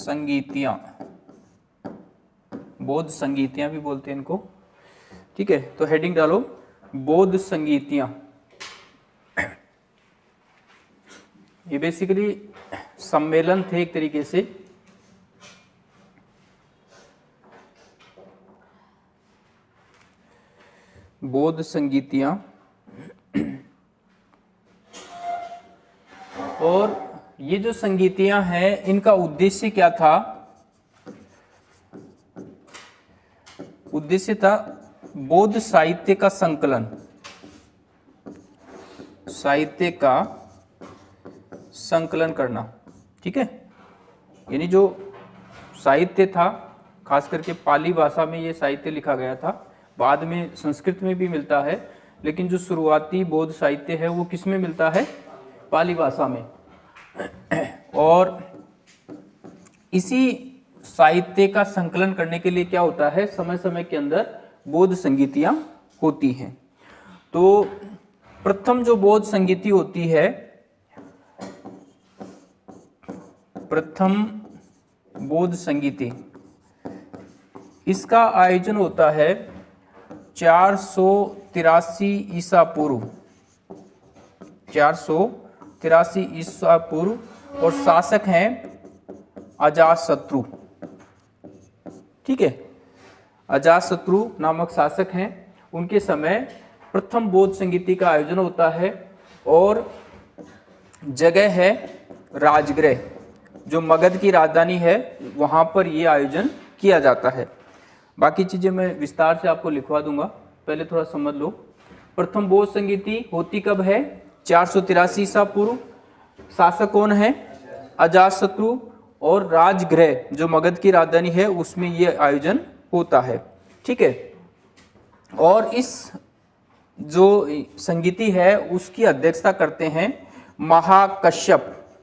संगीतियां, बौद्ध संगीतियां भी बोलते हैं इनको। ठीक है, तो हेडिंग डालो बौद्ध संगीतियां। ये बेसिकली सम्मेलन थे एक तरीके से, बौद्ध संगीतियां। और ये जो संगीतियां हैं इनका उद्देश्य क्या था? उद्देश्य था बौद्ध साहित्य का संकलन, साहित्य का संकलन करना। ठीक है, यानी जो साहित्य था, खास करके पाली भाषा में ये साहित्य लिखा गया था, बाद में संस्कृत में भी मिलता है, लेकिन जो शुरुआती बौद्ध साहित्य है वो किस में मिलता है? पाली भाषा में। और इसी साहित्य का संकलन करने के लिए क्या होता है, समय समय के अंदर बौद्ध संगीतियां होती हैं। तो प्रथम जो बौद्ध संगीति होती है, प्रथम बौद्ध संगीति, इसका आयोजन होता है 483 ईसा पूर्व, 483 ईसा पूर्व, और शासक हैं अजातशत्रु। ठीक है, अजातशत्रु नामक शासक हैं, उनके समय प्रथम बौद्ध संगीति का आयोजन होता है। और जगह है राजगृह, जो मगध की राजधानी है, वहां पर यह आयोजन किया जाता है। बाकी चीजें मैं विस्तार से आपको लिखवा दूंगा, पहले थोड़ा समझ लो। प्रथम बौद्ध संगीति होती कब है? 483 ईसा पूर्व। शासक कौन है? अजातशत्रु। और राजगृह जो मगध की राजधानी है उसमें यह आयोजन होता है। ठीक है, और इस जो संगीति है उसकी अध्यक्षता करते हैं महाकश्यप।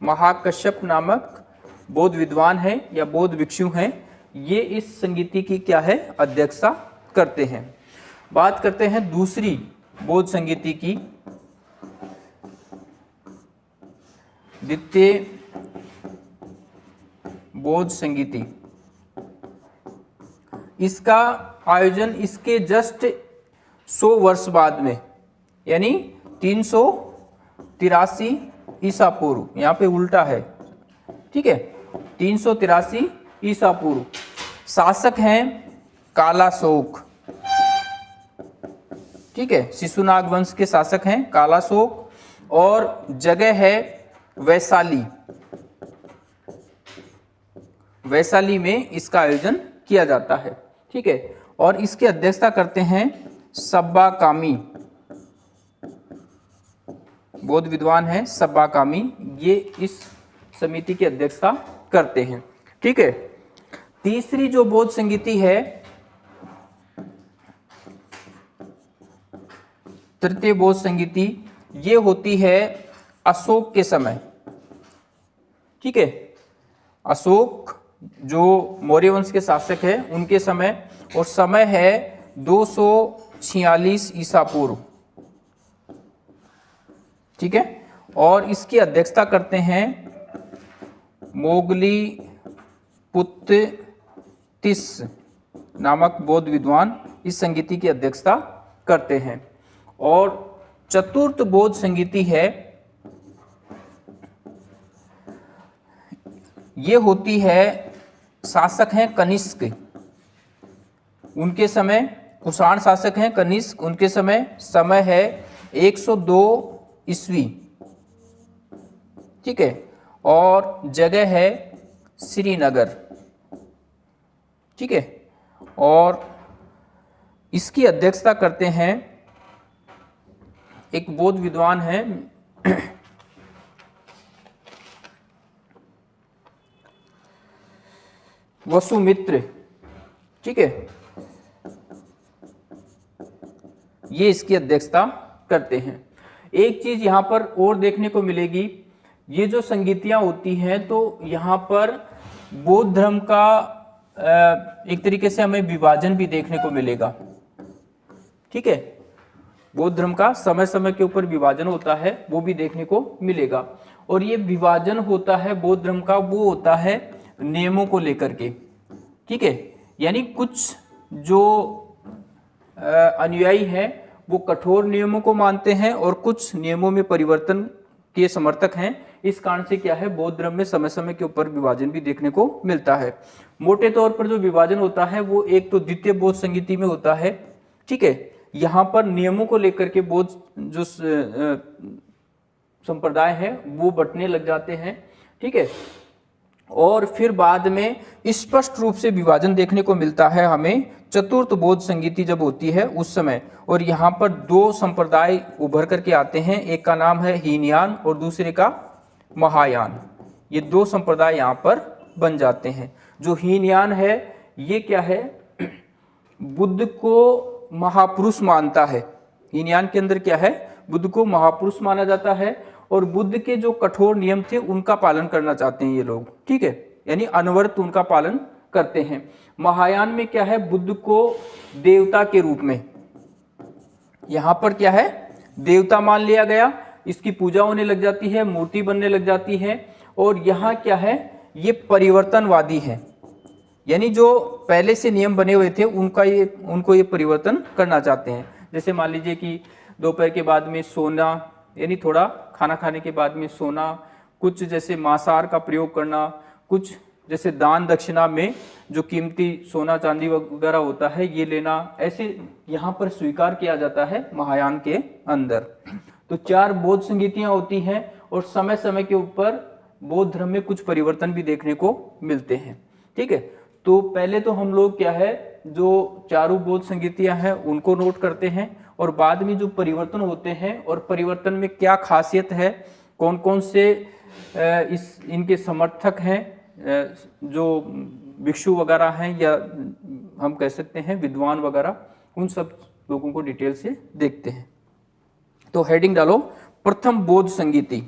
महाकश्यप नामक बौद्ध विद्वान है या बौद्ध भिक्षु हैं, ये इस संगीति की क्या है? अध्यक्षता करते हैं। बात करते हैं दूसरी बौद्ध संगीति की, द्वितीय बौद्ध संगीति। इसका आयोजन इसके जस्ट 100 वर्ष बाद में, यानी 383 ईसा पूर्व, यहां पे उल्टा है। ठीक है, 383 ईसा पूर्व। शासक हैं कालाशोक। ठीक है, शिशुनाग वंश के शासक हैं कालाशोक। और जगह है वैशाली, वैशाली में इसका आयोजन किया जाता है। ठीक है, और इसकी अध्यक्षता करते हैं सब्बा कामी, बौद्ध विद्वान है सब्बा कामी, ये इस समिति की अध्यक्षता करते हैं। ठीक है, तीसरी जो बौद्ध संगीति है, तृतीय बौद्ध संगीति, ये होती है अशोक के समय। ठीक है, अशोक जो मौर्य वंश के शासक है उनके समय, और समय है 246 ईसा पूर्व। ठीक है, और इसकी अध्यक्षता करते हैं मोगली पुत्तिस नामक बौद्ध विद्वान, इस संगीति की अध्यक्षता करते हैं। और चतुर्थ बौद्ध संगीति है, ये होती है, शासक हैं कनिष्क, उनके समय, कुषाण शासक हैं कनिष्क, उनके समय है 102 ईस्वी। ठीक है, और जगह है श्रीनगर। ठीक है, और इसकी अध्यक्षता करते हैं एक बौद्ध विद्वान है वसुमित्र। ठीक है, ये इसकी अध्यक्षता करते हैं। एक चीज यहां पर और देखने को मिलेगी, ये जो संगीतियां होती हैं तो यहां पर बौद्ध धर्म का एक तरीके से हमें विभाजन भी देखने को मिलेगा। ठीक है, बौद्ध धर्म का समय समय के ऊपर विभाजन होता है, वो भी देखने को मिलेगा। और ये विभाजन होता है बौद्ध धर्म का, वो होता है नियमों को लेकर के, ठीक है। यानी कुछ जो अनुयायी हैं वो कठोर नियमों को मानते हैं और कुछ नियमों में परिवर्तन के समर्थक हैं। इस कारण से क्या है, बौद्ध धर्म में समय समय के ऊपर विभाजन भी देखने को मिलता है। मोटे तौर पर जो विभाजन होता है वो एक तो द्वितीय बौद्ध संगीति में होता है, ठीक है। यहाँ पर नियमों को लेकर के बौद्ध जो संप्रदाय है वो बंटने लग जाते हैं, ठीक है। और फिर बाद में स्पष्ट रूप से विभाजन देखने को मिलता है हमें चतुर्थ बौद्ध संगीति जब होती है उस समय। और यहाँ पर दो संप्रदाय उभर करके आते हैं, एक का नाम है हीनयान और दूसरे का महायान। ये दो संप्रदाय यहाँ पर बन जाते हैं। जो हीनयान है ये क्या है, बुद्ध को महापुरुष मानता है। हीनयान के अंदर क्या है, बुद्ध को महापुरुष माना जाता है और बुद्ध के जो कठोर नियम थे उनका पालन करना चाहते हैं ये लोग, ठीक है। यानी अनवरत उनका पालन करते हैं। महायान में क्या है, बुद्ध को देवता के रूप में, यहां पर क्या है, देवता मान लिया गया, इसकी पूजा होने लग जाती है, मूर्ति बनने लग जाती है। और यहाँ क्या है, ये परिवर्तनवादी है, यानी जो पहले से नियम बने हुए थे उनको ये परिवर्तन करना चाहते हैं। जैसे मान लीजिए कि दोपहर के बाद में सोना, यानी थोड़ा खाना खाने के बाद में सोना, कुछ जैसे मांसाहार का प्रयोग करना, कुछ जैसे दान दक्षिणा में जो कीमती सोना चांदी वगैरह होता है ये लेना, ऐसे यहाँ पर स्वीकार किया जाता है महायान के अंदर। तो 4 बौद्ध संगीतियां होती हैं और समय समय के ऊपर बौद्ध धर्म में कुछ परिवर्तन भी देखने को मिलते हैं, ठीक है। तो पहले तो हम लोग क्या है, जो चारों बौद्ध संगीतियां हैं उनको नोट करते हैं और बाद में जो परिवर्तन होते हैं और परिवर्तन में क्या खासियत है, कौन कौन से इनके समर्थक हैं, जो भिक्षु वगैरह हैं या हम कह सकते हैं विद्वान वगैरह, उन सब लोगों को डिटेल से देखते हैं। तो हेडिंग डालो, प्रथम बौद्ध संगीति।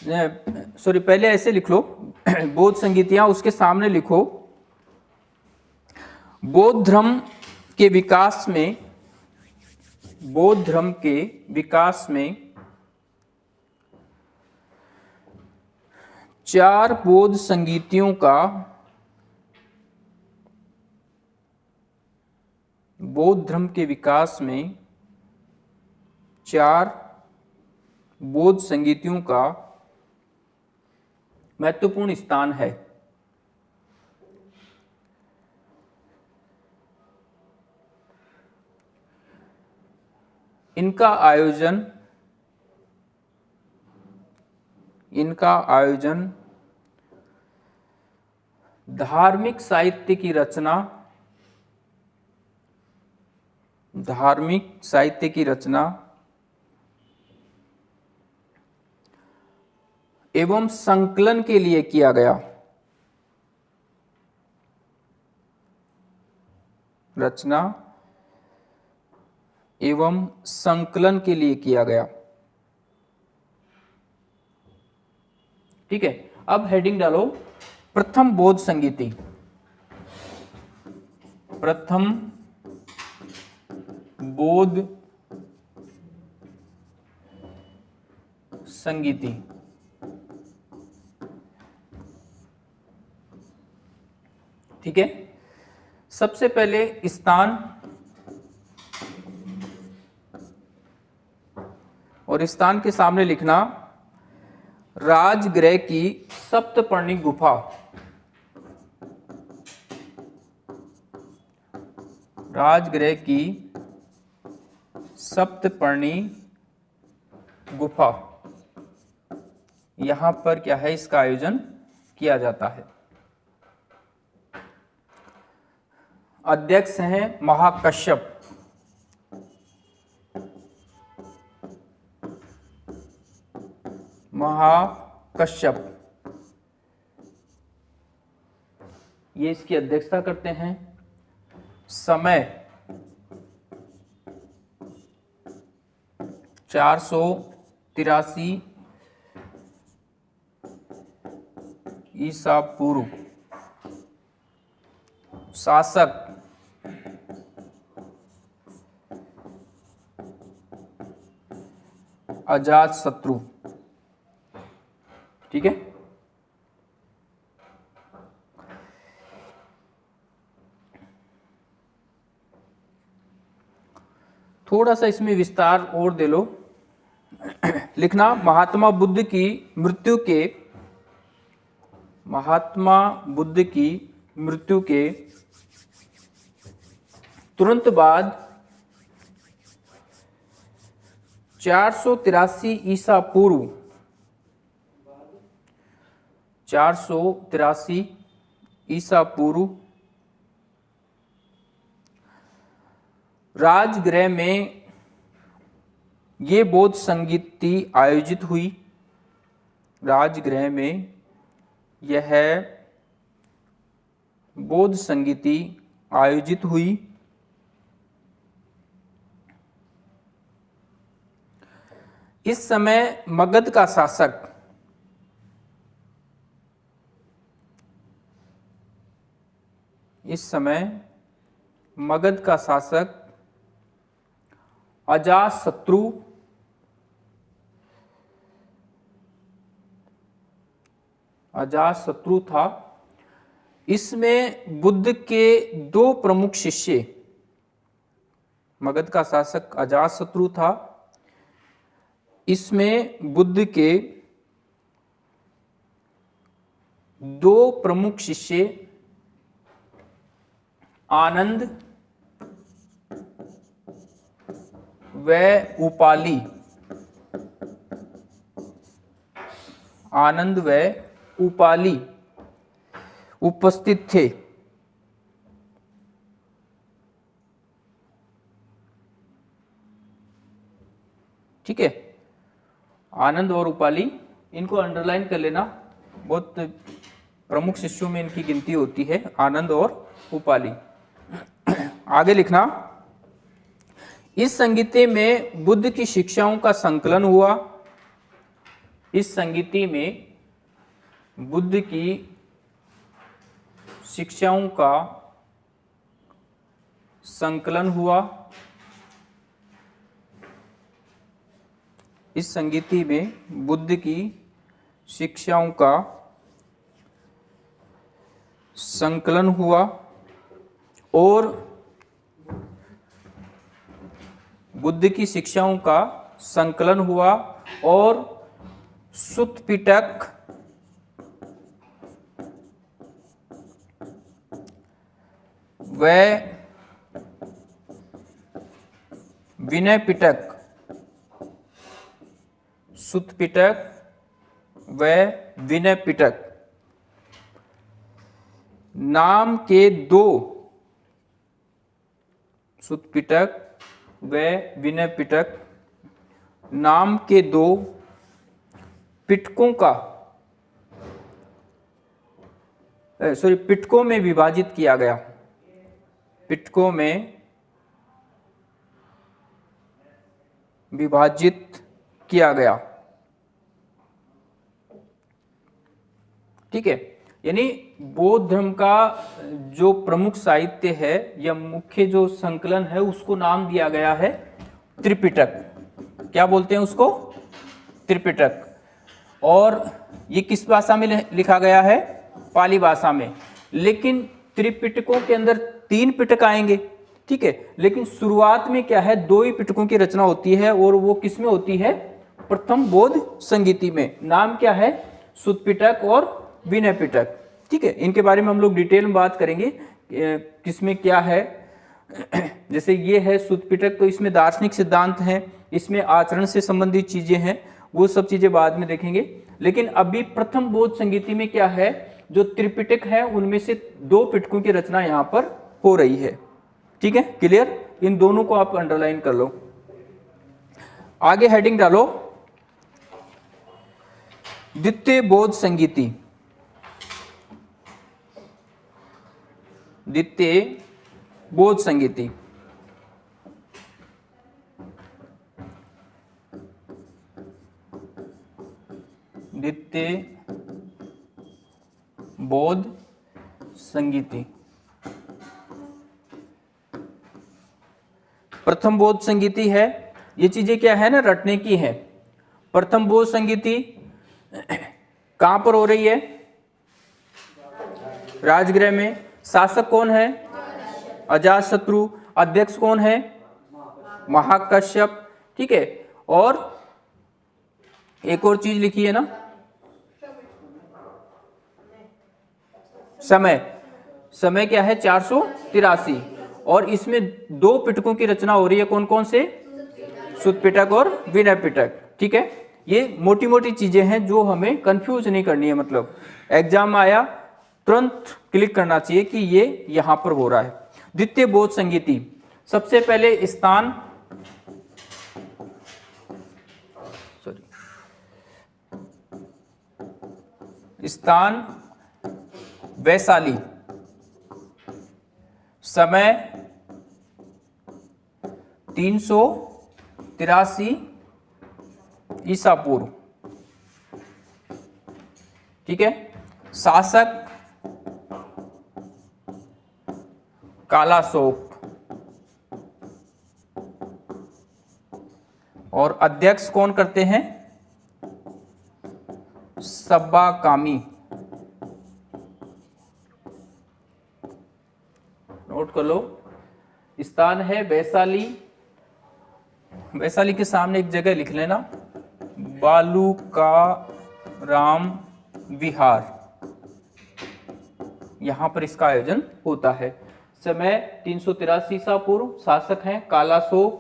सॉरी, पहले ऐसे लिख लो बौद्ध संगीतियां, उसके सामने लिखो बौद्ध धर्म के विकास में, बौद्ध धर्म के विकास में 4 बौद्ध संगीतियों का, बौद्ध धर्म के विकास में 4 बौद्ध संगीतियों का महत्वपूर्ण स्थान है। इनका आयोजन धार्मिक साहित्य की रचना, एवं संकलन के लिए किया गया। रचना एवं संकलन के लिए किया गया, ठीक है। अब हेडिंग डालो, प्रथम बौद्ध संगीति। प्रथम बौद्ध संगीति, ठीक है। सबसे पहले स्थान, और स्थान के सामने लिखना राजगृह की सप्तपर्णी गुफा। राजगृह की सप्तपर्णी गुफा, यहां पर क्या है, इसका आयोजन किया जाता है। अध्यक्ष हैं महाकश्यप। महाकश्यप ये इसकी अध्यक्षता करते हैं। समय 483 ईसा पूर्व। शासक अजात शत्रु। ठीक है, थोड़ा सा इसमें विस्तार और दे लो। लिखना महात्मा बुद्ध की मृत्यु के तुरंत बाद 483 ईसा पूर्व 483 ईसा पूर्व राजगृह में ये बौद्ध संगीति आयोजित हुई। राजगृह में यह बौद्ध संगीति आयोजित हुई। इस समय मगध का शासक अजातशत्रु था। इसमें बुद्ध के दो प्रमुख शिष्य, मगध का शासक अजातशत्रु था, इसमें बुद्ध के दो प्रमुख शिष्य आनंद व उपाली उपस्थित थे। ठीक है, आनंद और उपाली, इनको अंडरलाइन कर लेना, बहुत प्रमुख शिष्यों में इनकी गिनती होती है, आनंद और उपाली। आगे लिखना, इस संगीति में बुद्ध की शिक्षाओं का संकलन हुआ। इस संगीति में बुद्ध की शिक्षाओं का संकलन हुआ। इस संगीति में बुद्ध की शिक्षाओं का संकलन हुआ और बुद्ध की शिक्षाओं का संकलन हुआ और सुत्त पिटक व विनय पिटक, सुत्त पिटक व विनय पिटक नाम के दो, सुत्त पिटक व विनय पिटक नाम के दो पिटकों का पिटकों में विभाजित किया गया। पिटकों में विभाजित किया गया। ठीक है, यानी बौद्ध धर्म का जो प्रमुख साहित्य है या मुख्य जो संकलन है उसको नाम दिया गया है त्रिपिटक। क्या बोलते हैं उसको? त्रिपिटक। और ये किस भाषा में लिखा गया है? पाली भाषा में। लेकिन त्रिपिटकों के अंदर 3 पिटक आएंगे, ठीक है, लेकिन शुरुआत में क्या है, 2 ही पिटकों की रचना होती है और वो किस में होती है? प्रथम बौद्ध संगीति में। नाम क्या है? सुत्त पिटक और विनय पिटक। ठीक है, इनके बारे में हम लोग डिटेल में बात करेंगे किसमें क्या है। जैसे ये है सुत्त पिटक, तो इसमें दार्शनिक सिद्धांत हैं, इसमें आचरण से संबंधित चीजें हैं, वो सब चीजें बाद में देखेंगे। लेकिन अभी प्रथम बौद्ध संगीति में क्या है, जो त्रिपिटक है उनमें से 2 पिटकों की रचना यहाँ पर हो रही है। ठीक है, क्लियर? इन दोनों को आप अंडरलाइन कर लो। आगे हेडिंग डालो, द्वितीय बौद्ध संगीति। द्वितीय बौद्ध संगीति। द्वितीय बौद्ध संगीति। प्रथम बौद्ध संगीति है, ये चीजें क्या है ना, रटने की है। प्रथम बोध संगीति कहां पर हो रही है? राजगृह में। शासक कौन है? अजातशत्रु। अध्यक्ष कौन है? महाकश्यप। ठीक है, और एक और चीज लिखी है ना, समय। समय क्या है? 483। और इसमें 2 पिटकों की रचना हो रही है, कौन कौन से? सुत पिटक और विनय पिटक। ठीक है, ये मोटी मोटी चीजें हैं जो हमें कंफ्यूज नहीं करनी है, मतलब एग्जाम आया तुरंत क्लिक करना चाहिए कि ये यहां पर हो रहा है। द्वितीय बोध संगीति, सबसे पहले स्थान, स्थान वैशाली, समय 383 ईसा पूर्व। ठीक है, शासक कालाशोक और अध्यक्ष कौन करते हैं? सब्बाकामी। नोट कर लो, स्थान है वैशाली, वैशाली के सामने एक जगह लिख लेना, बालू का राम विहार, यहां पर इसका आयोजन होता है। समय 383 ईसा पूर्व। शासक हैं कालाशोक,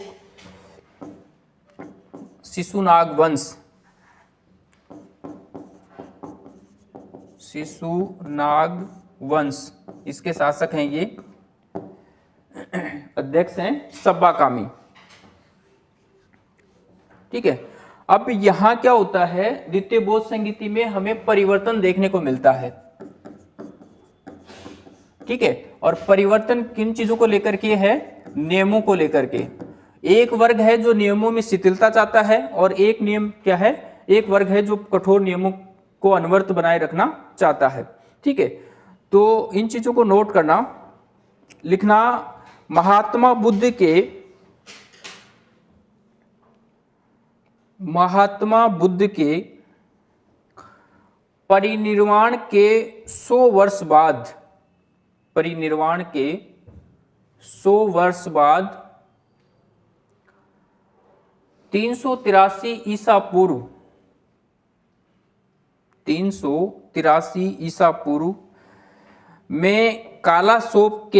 शिशुनाग वंश, शिशुनाग वंश इसके शासक हैं ये। अध्यक्ष हैं सब्बाकामी। ठीक है, अब यहां क्या होता है, द्वितीय बोध संगीति में हमें परिवर्तन देखने को मिलता है। ठीक है, और परिवर्तन किन चीजों को लेकर के है? नियमों को लेकर के। एक वर्ग है जो नियमों में शिथिलता चाहता है, और एक नियम क्या है? एक वर्ग है जो कठोर नियमों को अनवर्त बनाए रखना चाहता है। ठीक है, तो इन चीजों को नोट करना, लिखना। महात्मा बुद्ध के परिनिर्वाण के 100 वर्ष बाद, परिनिर्वाण के 100 वर्ष बाद 383 ईसा पूर्व, 383 ईसा पूर्व में कालाशोक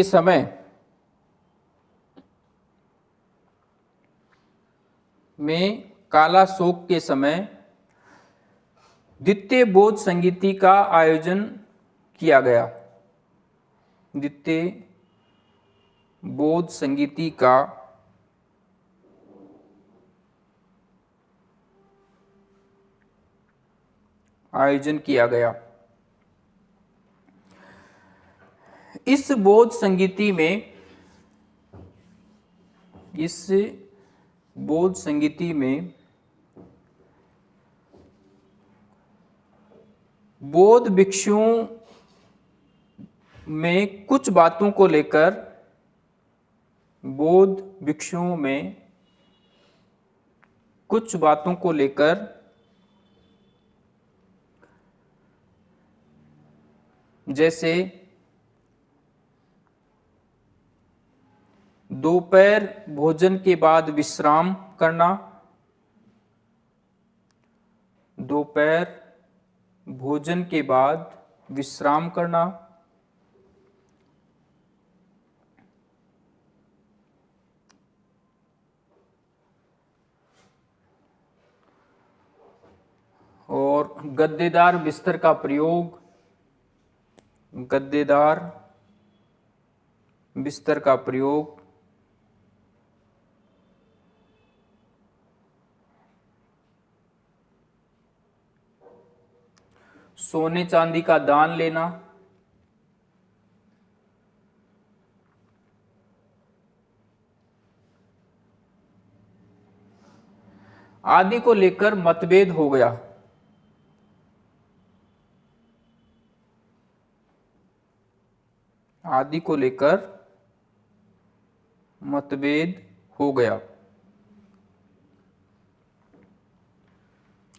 के समय द्वितीय बोध संगीति का आयोजन किया गया। द्वितीय बोध संगीति का आयोजन किया गया। इस बोध संगीति में बौद्ध भिक्षुओं में कुछ बातों को लेकर, बौद्ध भिक्षुओं में कुछ बातों को लेकर जैसे दोपहर भोजन के बाद विश्राम करना, दोपहर भोजन के बाद विश्राम करना, और गद्देदार बिस्तर का प्रयोग, गद्देदार बिस्तर का प्रयोग, सोने चांदी का दान लेना, आदि को लेकर मतभेद हो गया। आदि को लेकर मतभेद हो गया।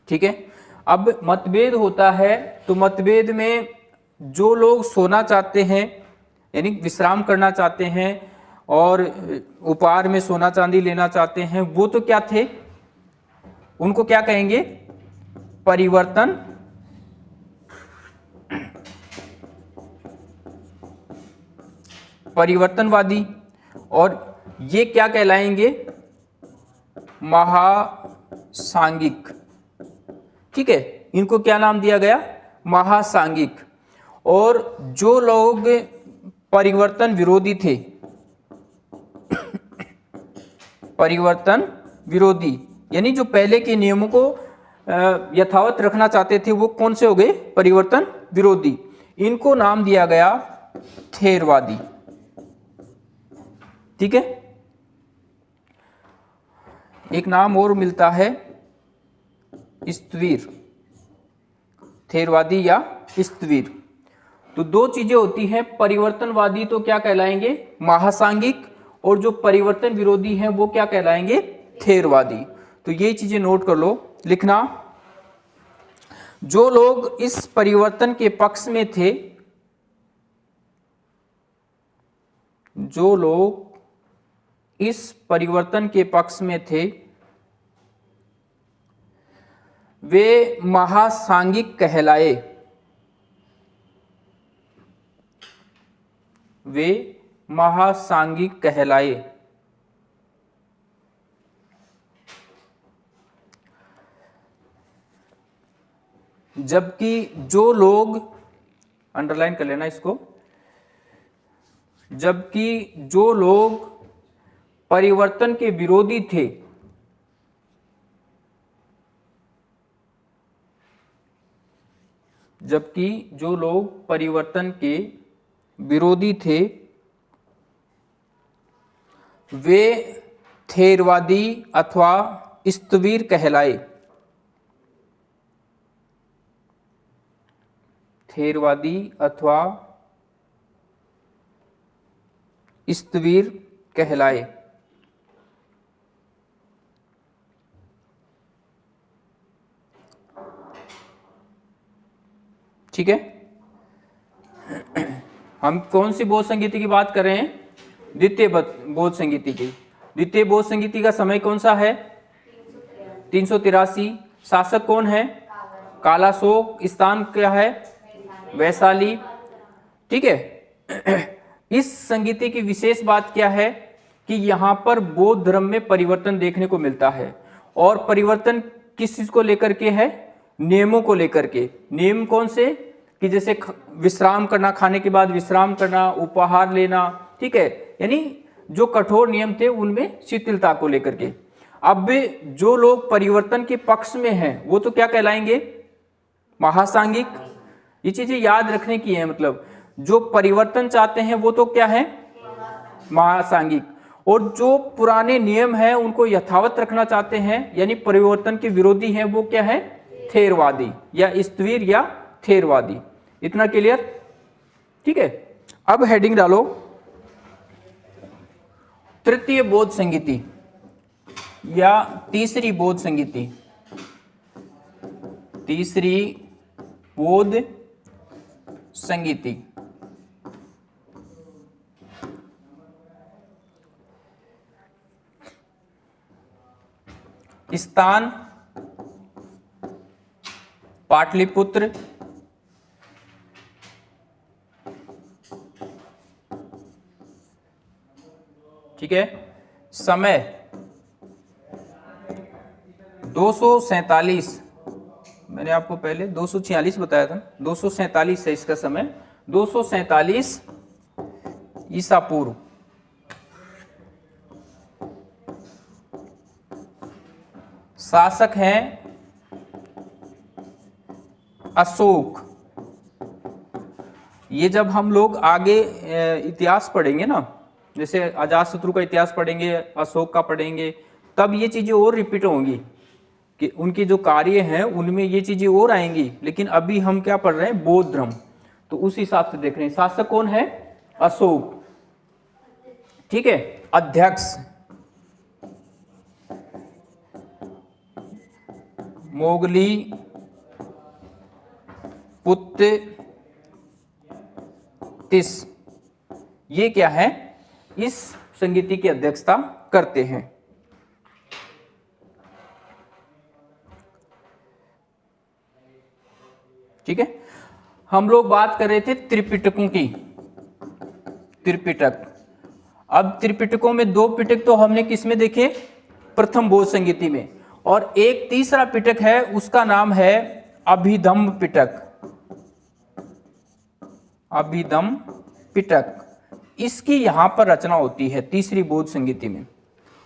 ठीक है। अब मतभेद होता है, तो मतभेद में जो लोग सोना चाहते हैं यानी विश्राम करना चाहते हैं और उपहार में सोना चांदी लेना चाहते हैं, वो तो क्या थे, उनको क्या कहेंगे, परिवर्तनवादी। और ये क्या कहलाएंगे, महासांगिक। ठीक है, इनको क्या नाम दिया गया, महासांगिक। और जो लोग परिवर्तन विरोधी थे, परिवर्तन विरोधी यानी जो पहले के नियमों को यथावत रखना चाहते थे, वो कौन से हो गए, परिवर्तन विरोधी। इनको नाम दिया गया थेरवादी। ठीक है, एक नाम और मिलता है स्थविर, थेरवादी या स्थविर। तो दो चीजें होती हैं, परिवर्तनवादी तो क्या कहलाएंगे, महासांगिक, और जो परिवर्तन विरोधी हैं वो क्या कहलाएंगे, थेरवादी। तो ये चीजें नोट कर लो, लिखना। जो लोग इस परिवर्तन के पक्ष में थे, जो लोग इस परिवर्तन के पक्ष में थे, वे महासांगिक कहलाए, वे महासांगिक कहलाए। जबकि जो लोग, अंडरलाइन कर लेना इसको, जबकि जो लोग परिवर्तन के विरोधी थे, जबकि जो लोग परिवर्तन के विरोधी थे, वे थेरवादी अथवा स्थविर कहलाए, थेरवादी अथवा स्थविर कहलाए। ठीक है, हम कौन सी बोध संगीति की बात कर रहे हैं, द्वितीय बोध संगीति की। द्वितीय बोध संगीति का समय कौन सा है, 383। शासक कौन है, कालाशोक। स्थान क्या है, वैशाली। ठीक है, इस संगीति की विशेष बात क्या है कि यहां पर बौद्ध धर्म में परिवर्तन देखने को मिलता है। और परिवर्तन किस चीज को लेकर के है, नियमों को लेकर के। नियम कौन से, कि जैसे विश्राम करना, खाने के बाद विश्राम करना, उपहार लेना। ठीक है, यानी जो कठोर नियम थे उनमें शिथिलता को लेकर के। अब जो लोग परिवर्तन के पक्ष में हैं वो तो क्या कहलाएंगे, महासांगिक। ये चीजें याद रखने की है, मतलब जो परिवर्तन चाहते हैं वो तो क्या है, महासांगिक। और जो पुराने नियम हैं उनको यथावत रखना चाहते हैं यानी परिवर्तन के विरोधी हैं, वो क्या है, थेरवादी या स्थविर या थेरवादी। इतना क्लियर। ठीक है, अब हेडिंग डालो, तृतीय बौद्ध संगीति या तीसरी बौद्ध संगीति, तीसरी बौद्ध संगीति। स्थान पाटलिपुत्र। ठीक है, समय 247, मैंने आपको पहले 246 बताया था, 247 है इसका समय, 247 ईसा पूर्व। शासक हैं अशोक। ये जब हम लोग आगे इतिहास पढ़ेंगे ना, जैसे अजातशत्रु का इतिहास पढ़ेंगे, अशोक का पढ़ेंगे, तब ये चीजें और रिपीट होंगी कि उनके जो कार्य हैं उनमें ये चीजें और आएंगी। लेकिन अभी हम क्या पढ़ रहे हैं, बौद्ध धर्म, तो उस हिसाब से देख रहे हैं। शासक कौन है, अशोक। ठीक है, अध्यक्ष मोगली पुत्त तिस, ये क्या है, इस संगीति की अध्यक्षता करते हैं। ठीक है, हम लोग बात कर रहे थे त्रिपिटकों की। त्रिपिटक, अब त्रिपिटकों में दो पिटक तो हमने किसमें देखे, प्रथम बोध संगीति में, और एक तीसरा पिटक है, उसका नाम है अभिधम्म पिटक। अभिधम्म पिटक, इसकी यहां पर रचना होती है तीसरी बोध संगीति में।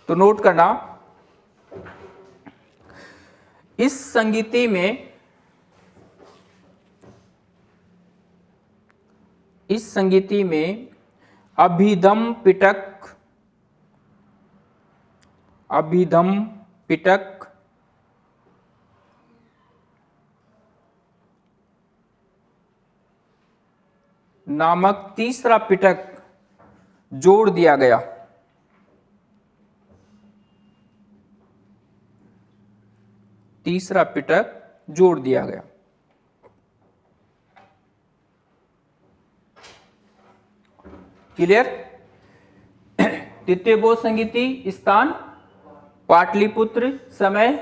तो नोट करना, इस संगीति में, इस संगीति में अभिधम्म पिटक, अभिधम्म पिटक नामक तीसरा पिटक जोड़ दिया गया। तीसरा पिटक जोड़ दिया गया। क्लियर? तृतीय बोध संगीति, स्थान पाटलिपुत्र, समय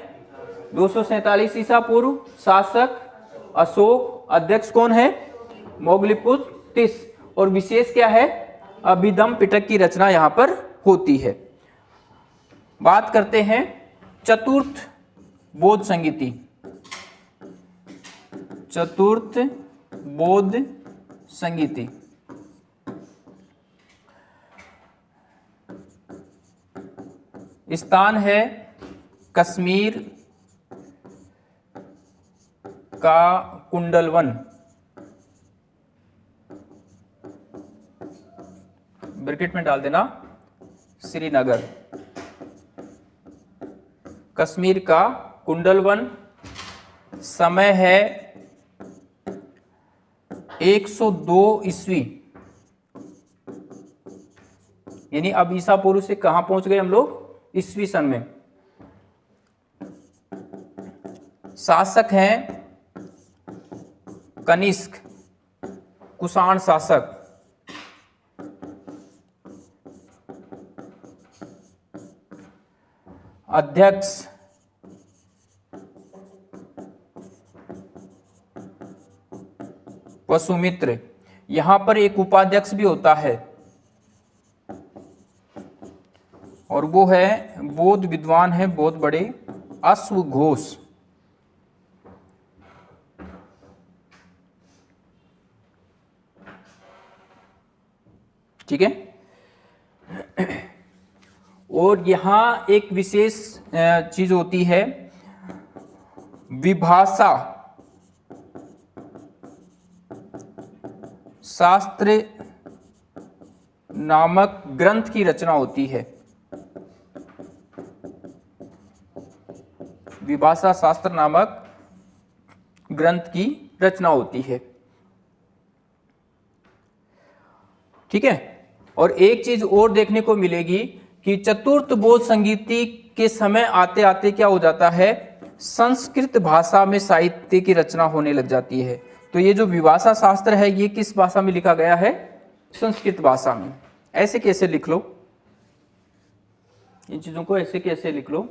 247 ईसा पूर्व, शासक अशोक, अध्यक्ष कौन है, मोगलीपुत्र तिस, और विशेष क्या है, अभिधम्म पिटक की रचना यहां पर होती है। बात करते हैं चतुर्थ बोध संगीति। चतुर्थ बोध संगीति, स्थान है कश्मीर का कुंडलवन, ब्रैकेट में डाल देना श्रीनगर, कश्मीर का कुंडलवन, समय है 102 ईस्वी, यानी अब ईसा पूर्व से कहां पहुंच गए हम लोग, ईस्वी सन में। शासक हैं कनिष्क, कुषाण शासक। अध्यक्ष वसुमित्र, यहां पर एक उपाध्यक्ष भी होता है, और वो है बौद्ध विद्वान है, बहुत बड़े, अश्वघोष। ठीक है, और यहां एक विशेष चीज होती है, विभाषा शास्त्र नामक ग्रंथ की रचना होती है। विभाषा शास्त्र नामक ग्रंथ की रचना होती है। ठीक है, और एक चीज और देखने को मिलेगी कि चतुर्थ बोध संगीति के समय आते आते क्या हो जाता है, संस्कृत भाषा में साहित्य की रचना होने लग जाती है। तो ये जो विभाषा शास्त्र है, ये किस भाषा में लिखा गया है, संस्कृत भाषा में। ऐसे कैसे लिख लो, इन चीजों को ऐसे कैसे लिख लो।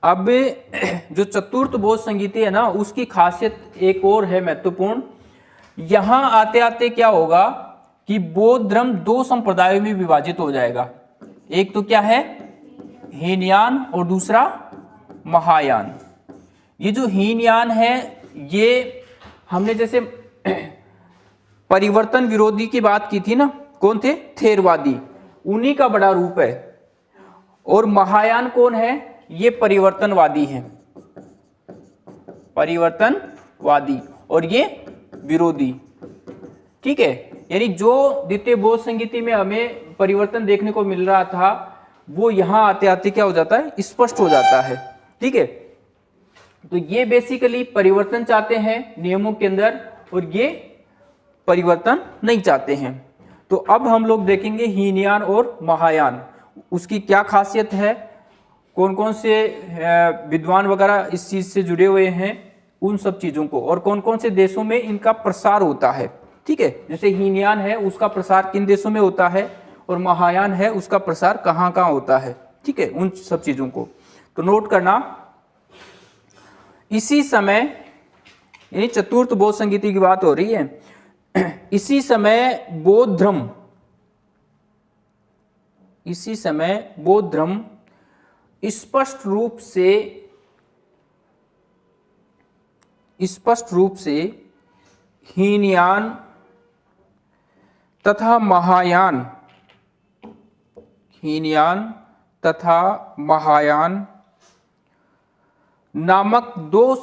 अब जो चतुर्थ बोध संगीति है ना, उसकी खासियत एक और है महत्वपूर्ण। यहां आते आते क्या होगा कि बौद्ध धर्म दो संप्रदायों में विभाजित हो जाएगा। एक तो क्या है, हीनयान, और दूसरा महायान। ये जो हीनयान है, ये हमने जैसे परिवर्तन विरोधी की बात की थी ना, कौन थे, थेरवादी, उन्हीं का बड़ा रूप है। और महायान कौन है, ये परिवर्तनवादी हैं, परिवर्तनवादी, और ये विरोधी। ठीक है, यानी जो द्वितीय बोध संगीति में हमें परिवर्तन देखने को मिल रहा था, वो यहां आते आते क्या हो जाता है, स्पष्ट हो जाता है। ठीक है, तो ये बेसिकली परिवर्तन चाहते हैं नियमों के अंदर, और ये परिवर्तन नहीं चाहते हैं। तो अब हम लोग देखेंगे हीनयान और महायान, उसकी क्या खासियत है, कौन कौन से विद्वान वगैरह इस चीज से जुड़े हुए हैं, उन सब चीजों को, और कौन कौन से देशों में इनका प्रसार होता है। ठीक है, जैसे हीनयान है उसका प्रसार किन देशों में होता है, और महायान है उसका प्रसार कहाँ कहाँ होता है। ठीक है, उन सब चीजों को तो नोट करना। इसी समय, यानी चतुर्थ बौद्ध संगीति की बात हो रही है, इसी समय बौद्ध धर्म, इसी समय बौद्ध धर्म स्पष्ट रूप से हीनयान तथा महायान, हीनयान तथा महायान नामक दो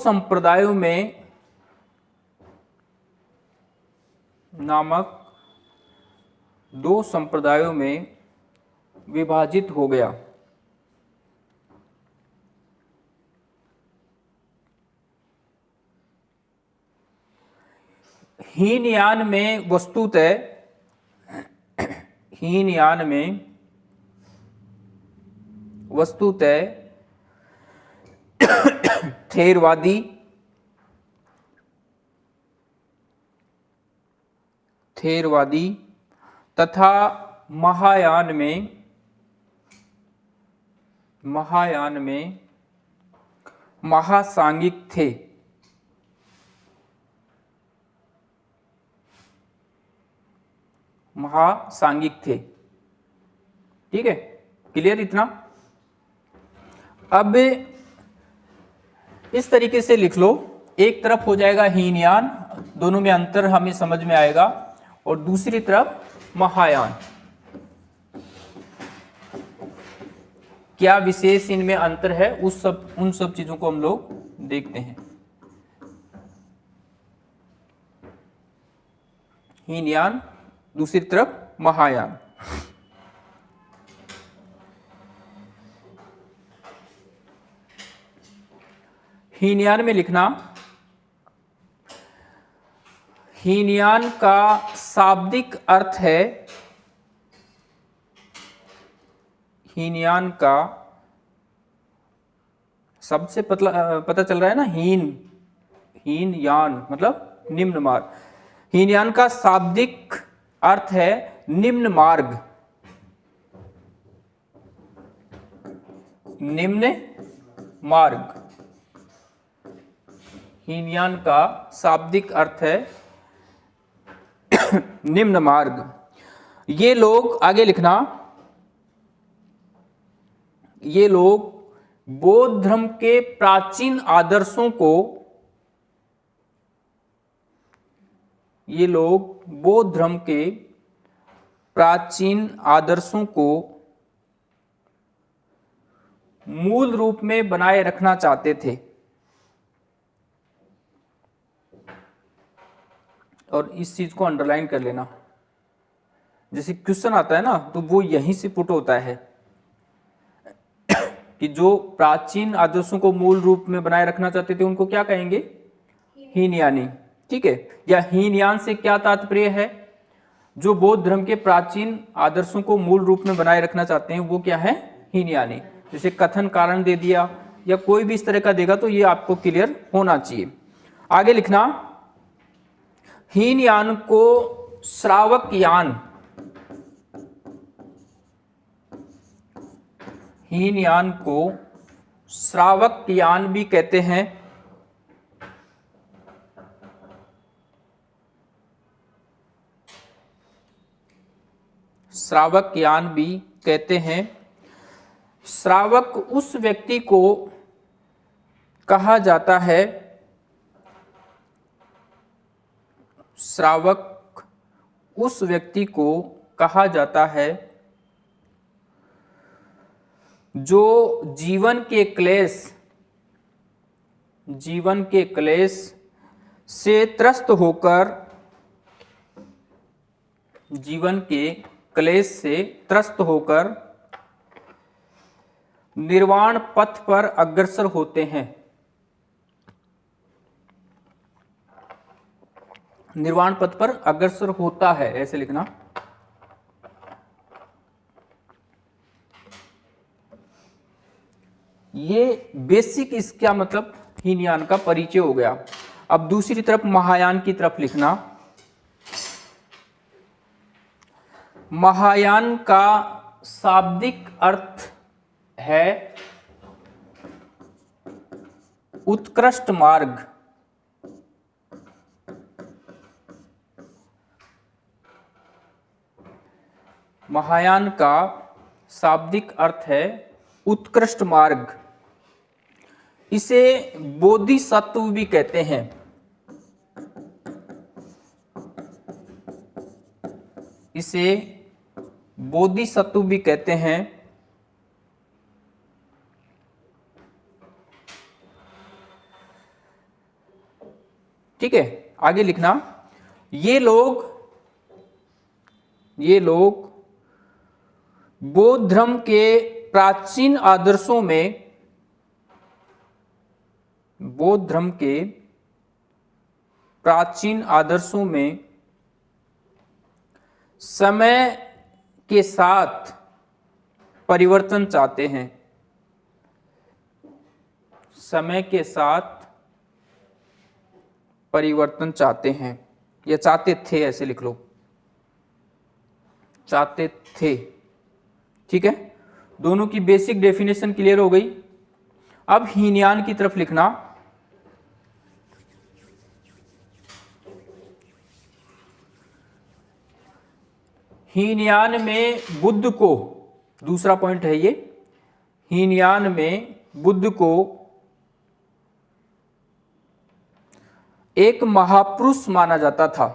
संप्रदायों में विभाजित हो गया। हीनयान में वस्तुतः थेरवादी तथा महायान में महासांगिक थे। ठीक है, क्लियर इतना। अब इस तरीके से लिख लो, एक तरफ हो जाएगा हीनयान, दोनों में अंतर हमें समझ में आएगा, और दूसरी तरफ महायान, क्या विशेष इनमें अंतर है, उन सब चीजों को हम लोग देखते हैं। हीनयान, दूसरी तरफ महायान। हीनयान में लिखना, हीनयान का शाब्दिक अर्थ है, हीनयान का सबसे पता चल रहा है ना, हीनयान मतलब निम्न मार्ग। हीनयान का शाब्दिक अर्थ है निम्न मार्ग, निम्न मार्ग। हीनयान का शाब्दिक अर्थ है निम्न मार्ग। ये लोग, आगे लिखना, ये लोग बौद्ध धर्म के प्राचीन आदर्शों को, ये लोग बौद्ध धर्म के प्राचीन आदर्शों को मूल रूप में बनाए रखना चाहते थे। और इस चीज को अंडरलाइन कर लेना, जैसे क्वेश्चन आता है ना तो वो यहीं से पुट होता है कि जो प्राचीन आदर्शों को मूल रूप में बनाए रखना चाहते थे उनको क्या कहेंगे, हीनयानी। ठीक है, या हीनयान से क्या तात्पर्य है, जो बौद्ध धर्म के प्राचीन आदर्शों को मूल रूप में बनाए रखना चाहते हैं वो क्या है, हीनयानी। जैसे कथन कारण दे दिया या कोई भी इस तरह का देगा तो ये आपको क्लियर होना चाहिए। आगे लिखना, हीनयान को श्रावक यान, हीनयान को श्रावक यान भी कहते हैं। श्रावक यान भी कहते हैं। श्रावक उस व्यक्ति को कहा जाता है, श्रावक उस व्यक्ति को कहा जाता है जो जीवन के क्लेश से त्रस्त होकर, जीवन के क्लेश से त्रस्त होकर निर्वाण पथ पर अग्रसर होते हैं। निर्वाण पथ पर अग्रसर होता है, ऐसे लिखना। ये बेसिक इसका मतलब हीनयान का परिचय हो गया। अब दूसरी तरफ महायान की तरफ लिखना। महायान का शाब्दिक अर्थ है उत्कृष्ट मार्ग। महायान का शाब्दिक अर्थ है उत्कृष्ट मार्ग। इसे बोधिसत्व भी कहते हैं। इसे बोधिसत्व भी कहते हैं। ठीक है, आगे लिखना। ये लोग बौद्ध धर्म के प्राचीन आदर्शों में, बौद्ध धर्म के प्राचीन आदर्शों में समय के साथ परिवर्तन चाहते हैं। समय के साथ परिवर्तन चाहते हैं, या चाहते थे, ऐसे लिख लो, चाहते थे। ठीक है, दोनों की बेसिक डेफिनेशन क्लियर हो गई। अब हीनयान की तरफ लिखना। हीनयान में बुद्ध को, दूसरा पॉइंट है ये, हीनयान में बुद्ध को एक महापुरुष माना जाता था।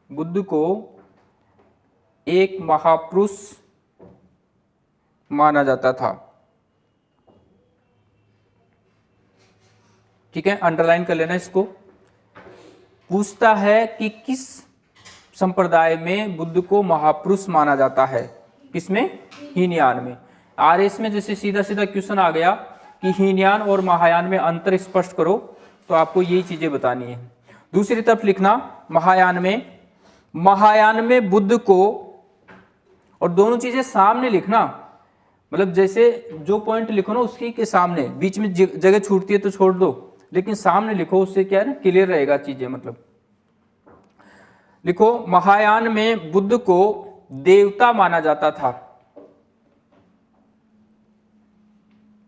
बुद्ध को एक महापुरुष माना जाता था। ठीक है, अंडरलाइन कर लेना इसको। पूछता है कि किस संप्रदाय में बुद्ध को महापुरुष माना जाता है? किसमें? हीनयान में। आरएस में जैसे सीधा सीधा क्वेश्चन आ गया कि हीनयान और महायान में अंतर स्पष्ट करो, तो आपको यही चीजें बतानी है। दूसरी तरफ लिखना, महायान में बुद्ध को, और दोनों चीजें सामने लिखना, मतलब जैसे जो पॉइंट लिखो ना उसकी के सामने, बीच में जगह छूटती है तो छोड़ दो, लेकिन सामने लिखो, उससे क्या है ना, क्लियर रहेगा चीजें। मतलब लिखो, महायान में बुद्ध को देवता माना जाता था।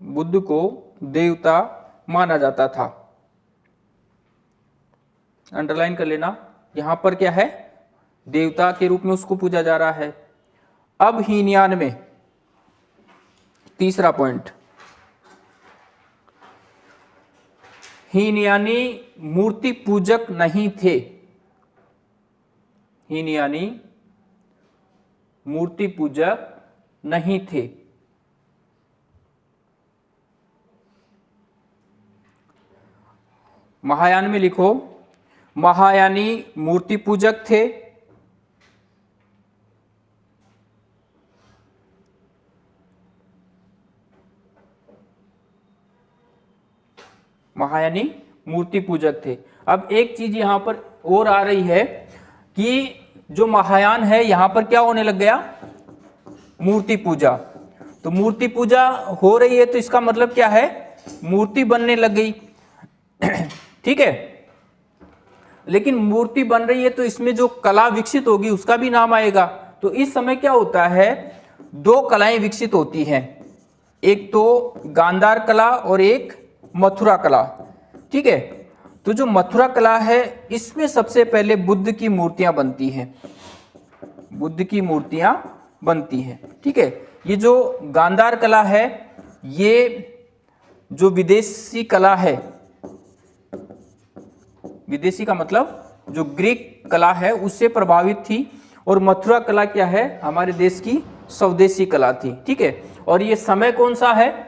बुद्ध को देवता माना जाता था। अंडरलाइन कर लेना, यहां पर क्या है, देवता के रूप में उसको पूजा जा रहा है। अब हीनयान में तीसरा पॉइंट, हीनयानी मूर्ति पूजक नहीं थे। हीनयानी मूर्ति पूजक नहीं थे। महायान में लिखो, महायानी मूर्ति पूजक थे। महायानी मूर्ति पूजक थे। अब एक चीज यहां पर और आ रही है कि जो महायान है यहां पर क्या होने लग गया, मूर्ति पूजा। तो मूर्ति पूजा हो रही है तो इसका मतलब क्या है, मूर्ति बनने लग गई। ठीक है, लेकिन मूर्ति बन रही है तो इसमें जो कला विकसित होगी उसका भी नाम आएगा। तो इस समय क्या होता है, दो कलाएं विकसित होती हैं, एक तो गांधार कला और एक मथुरा कला। ठीक है, तो जो मथुरा कला है इसमें सबसे पहले बुद्ध की मूर्तियां बनती हैं। बुद्ध की मूर्तियां बनती हैं। ठीक है, ये जो गांधार कला है ये जो विदेशी कला है, विदेशी का मतलब जो ग्रीक कला है उससे प्रभावित थी, और मथुरा कला क्या है, हमारे देश की स्वदेशी कला थी। ठीक है, और ये समय कौन सा है,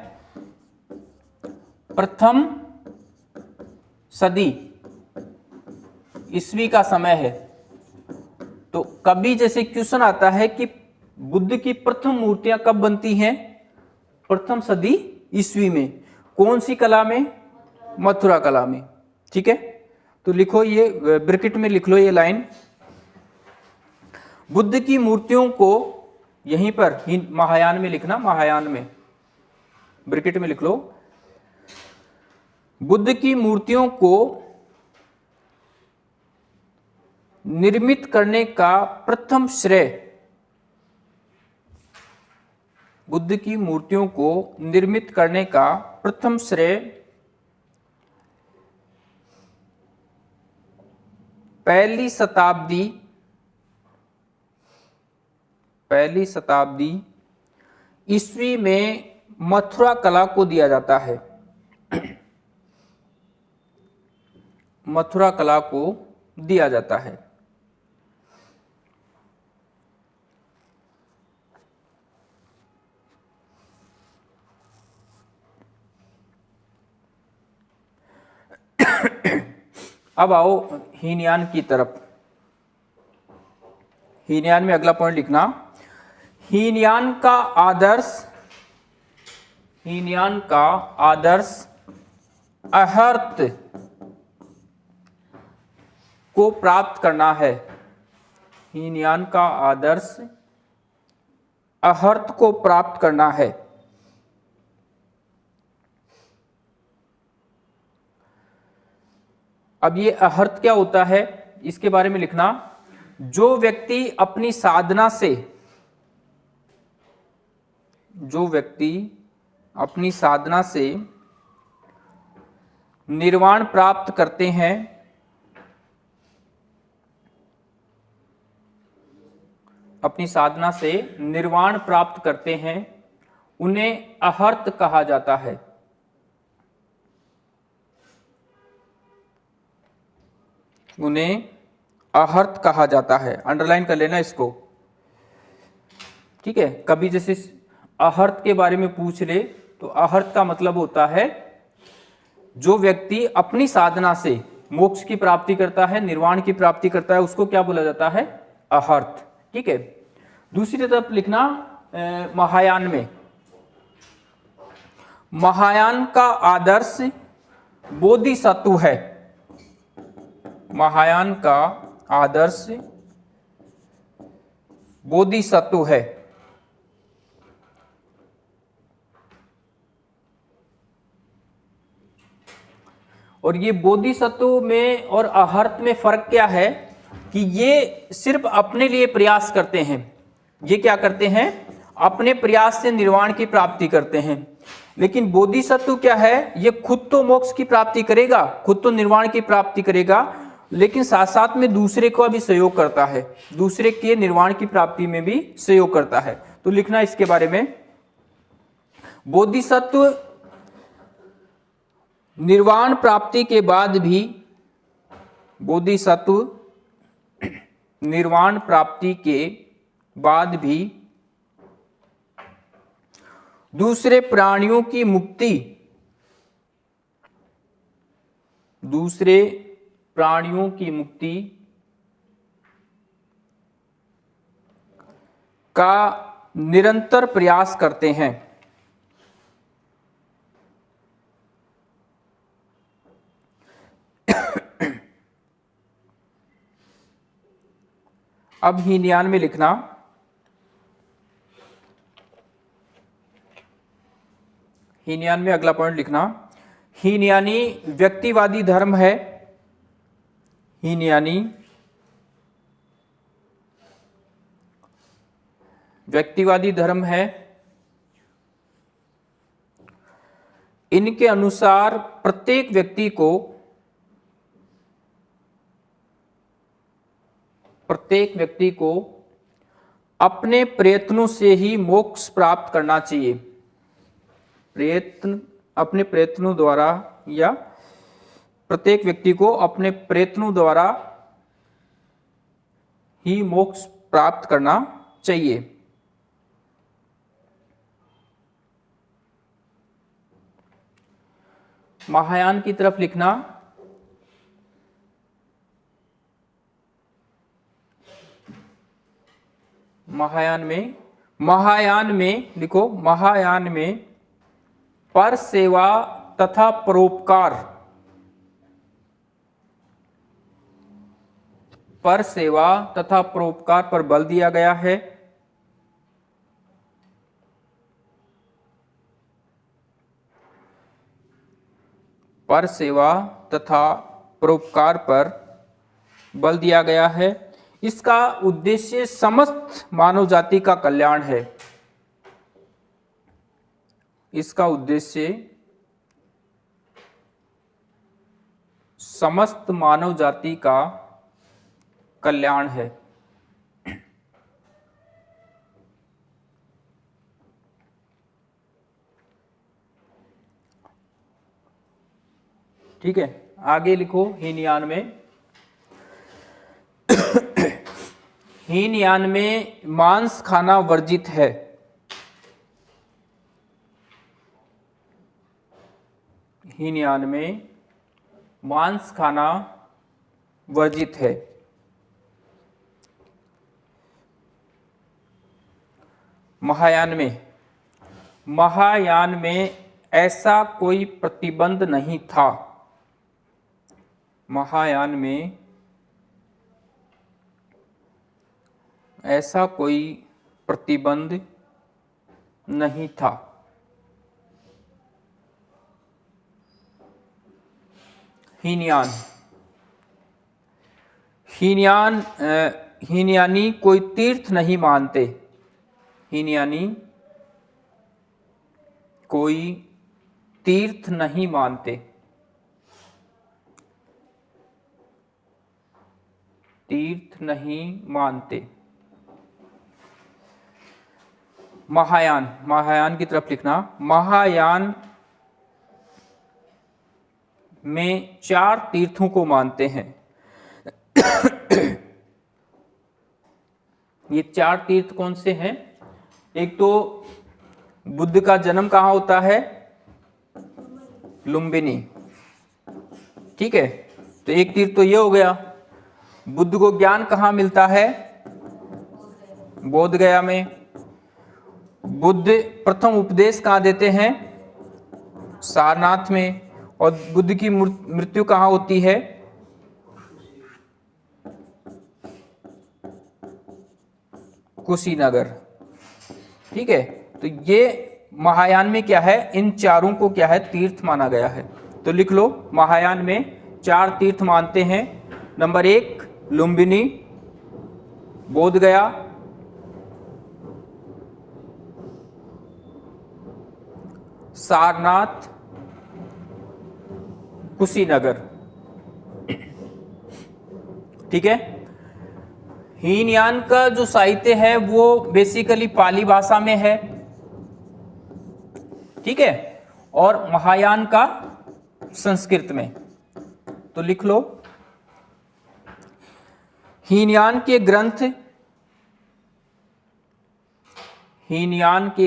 प्रथम सदी ईस्वी का समय है। तो कभी जैसे क्वेश्चन आता है कि बुद्ध की प्रथम मूर्तियां कब बनती हैं? प्रथम सदी ईस्वी में। कौन सी कला में? मथुरा कला में। ठीक है, तो लिखो ये ब्रैकेट में लिख लो ये लाइन। बुद्ध की मूर्तियों को यहीं पर महायान में लिखना, महायान में ब्रैकेट में लिख लो। बुद्ध की मूर्तियों को निर्मित करने का प्रथम श्रेय, बुद्ध की मूर्तियों को निर्मित करने का प्रथम श्रेय पहली शताब्दी ईस्वी में मथुरा कला को दिया जाता है। मथुरा कला को दिया जाता है। अब आओ हीनयान की तरफ। हीनयान में अगला पॉइंट लिखना, हीनयान का आदर्श अर्हत को प्राप्त करना है। हीनयान का आदर्श अर्हत को प्राप्त करना है। अब ये अर्हत क्या होता है, इसके बारे में लिखना, जो व्यक्ति अपनी साधना से निर्वाण प्राप्त करते हैं, अपनी साधना से निर्वाण प्राप्त करते हैं, उन्हें अर्हत कहा जाता है। उन्हें अर्हत कहा जाता है। अंडरलाइन कर लेना इसको। ठीक है, कभी जैसे अर्हत के बारे में पूछ ले तो अर्हत का मतलब होता है जो व्यक्ति अपनी साधना से मोक्ष की प्राप्ति करता है, निर्वाण की प्राप्ति करता है, उसको क्या बोला जाता है? अर्हत। ठीक है, दूसरी तरफ लिखना महायान में, महायान का आदर्श बोधिसत्व है। महायान का आदर्श बोधिसत्व है। और ये बोधिसत्व में और अर्हत में फर्क क्या है कि ये सिर्फ अपने लिए प्रयास करते हैं। ये क्या करते हैं? अपने प्रयास से निर्वाण की प्राप्ति करते हैं। लेकिन बोधिसत्व क्या है? ये खुद तो मोक्ष की प्राप्ति करेगा, खुद तो निर्वाण की प्राप्ति करेगा, लेकिन साथ साथ में दूसरे को भी सहयोग करता है, दूसरे के निर्वाण की प्राप्ति में भी सहयोग करता है। तो लिखना इसके बारे में, बोधिसत्व निर्वाण प्राप्ति के बाद भी, बोधिसत्व निर्वाण प्राप्ति के बाद भी दूसरे प्राणियों की मुक्ति, दूसरे प्राणियों की मुक्ति का निरंतर प्रयास करते हैं। अब हीनयान में लिखना, हीनयान में अगला पॉइंट लिखना, हीनयानी व्यक्तिवादी धर्म है। हीनयानी व्यक्तिवादी धर्म है। इनके अनुसार प्रत्येक व्यक्ति को अपने प्रयत्नों से ही मोक्ष प्राप्त करना चाहिए। अपने प्रयत्नों द्वारा, या प्रत्येक व्यक्ति को अपने प्रयत्नों द्वारा ही मोक्ष प्राप्त करना चाहिए। महायान की तरफ लिखना, महायान में महायान में लिखो, महायान में पर सेवा तथा परोपकार, पर सेवा तथा परोपकार पर बल दिया गया है। पर सेवा तथा परोपकार पर बल दिया गया है। इसका उद्देश्य समस्त मानव जाति का कल्याण है। इसका उद्देश्य समस्त मानव जाति का कल्याण है। ठीक है, आगे लिखो हीनयान में। हीनयान में मांस खाना वर्जित है। हीनयान में मांस खाना वर्जित है। महायान में ऐसा कोई प्रतिबंध नहीं था। महायान में ऐसा कोई प्रतिबंध नहीं था। हीनयान, हीनयानी कोई तीर्थ नहीं मानते। हीनयानी कोई तीर्थ नहीं मानते। तीर्थ नहीं मानते। महायान की तरफ लिखना। महायान में 4 तीर्थों को मानते हैं। ये 4 तीर्थ कौन से हैं? एक तो बुद्ध का जन्म कहाँ होता है? लुम्बिनी। ठीक है, तो एक तीर्थ तो ये हो गया। बुद्ध को ज्ञान कहाँ मिलता है? बोध गया में। बुद्ध प्रथम उपदेश कहाँ देते हैं? सारनाथ में। और बुद्ध की मृत्यु कहाँ होती है? कुशीनगर। ठीक है, तो ये महायान में क्या है? इन चारों को क्या है? तीर्थ माना गया है। तो लिख लो, महायान में 4 तीर्थ मानते हैं। नंबर 1 लुम्बिनी, बोध गया, सारनाथ, कुशीनगर। ठीक है, हीनयान का जो साहित्य है वो बेसिकली पाली भाषा में है। ठीक है, और महायान का संस्कृत में। तो लिख लो, हीनयान के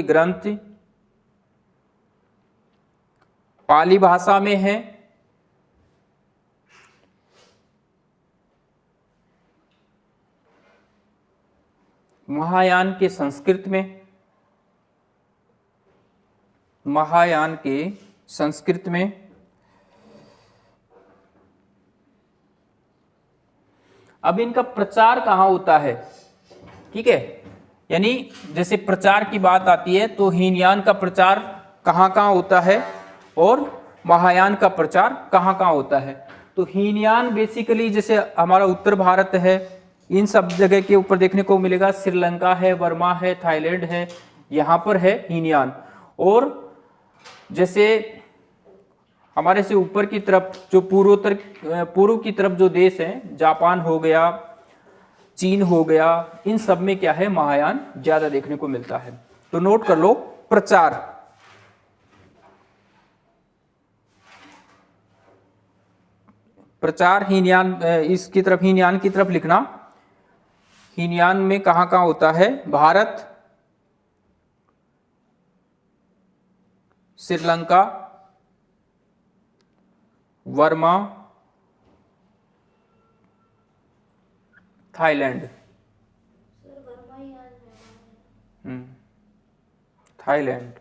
ग्रंथ पाली भाषा में है। महायान के संस्कृत में, महायान के संस्कृत में। अब इनका प्रचार कहाँ होता है? ठीक है, यानी जैसे प्रचार की बात आती है तो हीनयान का प्रचार कहाँ कहाँ होता है और महायान का प्रचार कहाँ कहाँ होता है। तो हीनयान बेसिकली जैसे हमारा उत्तर भारत है, इन सब जगह के ऊपर देखने को मिलेगा। श्रीलंका है, बर्मा है, थाईलैंड है, यहाँ पर है हीनयान। और जैसे हमारे से ऊपर की तरफ जो पूर्व की तरफ जो देश हैं, जापान हो गया, चीन हो गया, इन सब में क्या है? महायान ज्यादा देखने को मिलता है। तो नोट कर लो, प्रचार। प्रचार हीनयान, इसकी तरफ हीनयान की तरफ लिखना। हीनयान में कहाँ कहाँ होता है? भारत, श्रीलंका, वर्मा, थाईलैंड। थाईलैंड।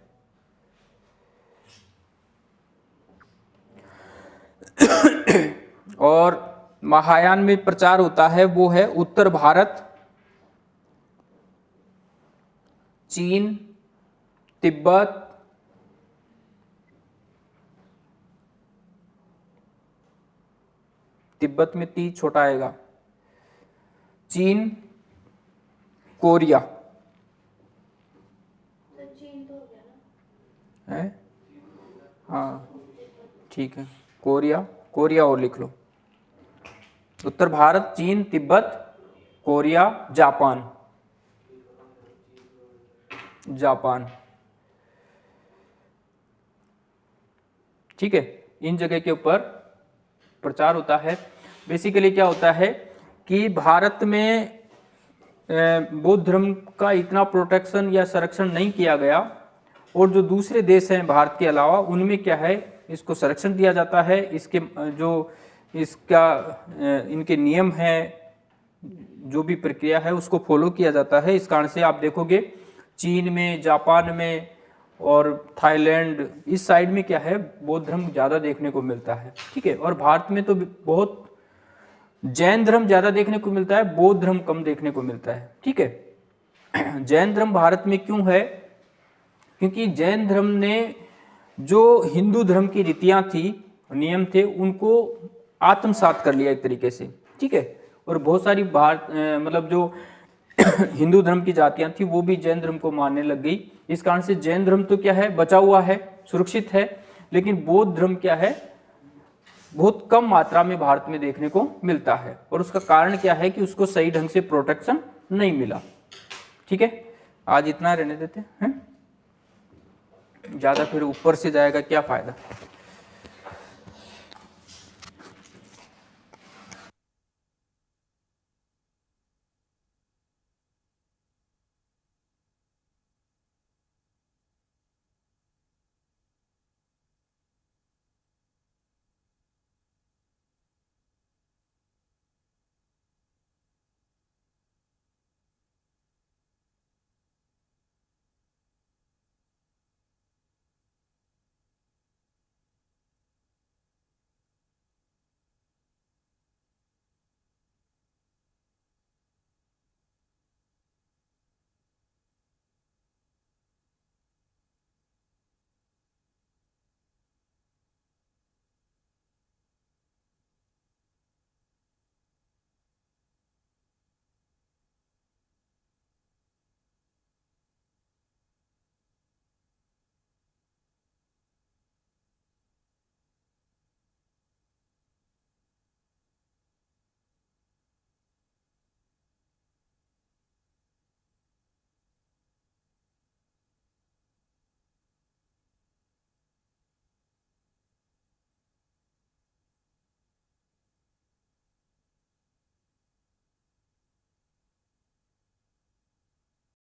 और महायान में प्रचार होता है वो है उत्तर भारत, चीन, तिब्बत, तिब्बत में ती छोटा आएगा, चीन, कोरिया है, हाँ ठीक है, कोरिया, कोरिया और लिख लो। उत्तर भारत, चीन, तिब्बत, कोरिया, जापान, जापान, ठीक है। इन जगह के ऊपर प्रचार होता है। बेसिकली क्या होता है कि भारत में बौद्ध धर्म का इतना प्रोटेक्शन या संरक्षण नहीं किया गया, और जो दूसरे देश हैं भारत के अलावा उनमें क्या है, इसको संरक्षण दिया जाता है। इसके जो इसका इनके नियम हैं, जो भी प्रक्रिया है उसको फॉलो किया जाता है। इस कारण से आप देखोगे चीन में, जापान में और थाईलैंड इस साइड में क्या है, बौद्ध धर्म ज़्यादा देखने को मिलता है, ठीक है। और भारत में तो बहुत जैन धर्म ज़्यादा देखने को मिलता है, बौद्ध धर्म कम देखने को मिलता है, ठीक है। जैन धर्म भारत में क्यों है, क्योंकि जैन धर्म ने जो हिंदू धर्म की रीतियाँ थी, नियम थे, उनको आत्मसात कर लिया एक तरीके से, ठीक है। और बहुत सारी मतलब जो हिंदू धर्म की जातियां थी वो भी जैन धर्म को मानने लग गई। इस कारण से जैन धर्म तो क्या है, बचा हुआ है, सुरक्षित है, लेकिन बौद्ध धर्म क्या है, बहुत कम मात्रा में भारत में देखने को मिलता है। और उसका कारण क्या है कि उसको सही ढंग से प्रोटेक्शन नहीं मिला, ठीक है। आज इतना रहने देते हैं, ज्यादा फिर ऊपर से जाएगा क्या फायदा।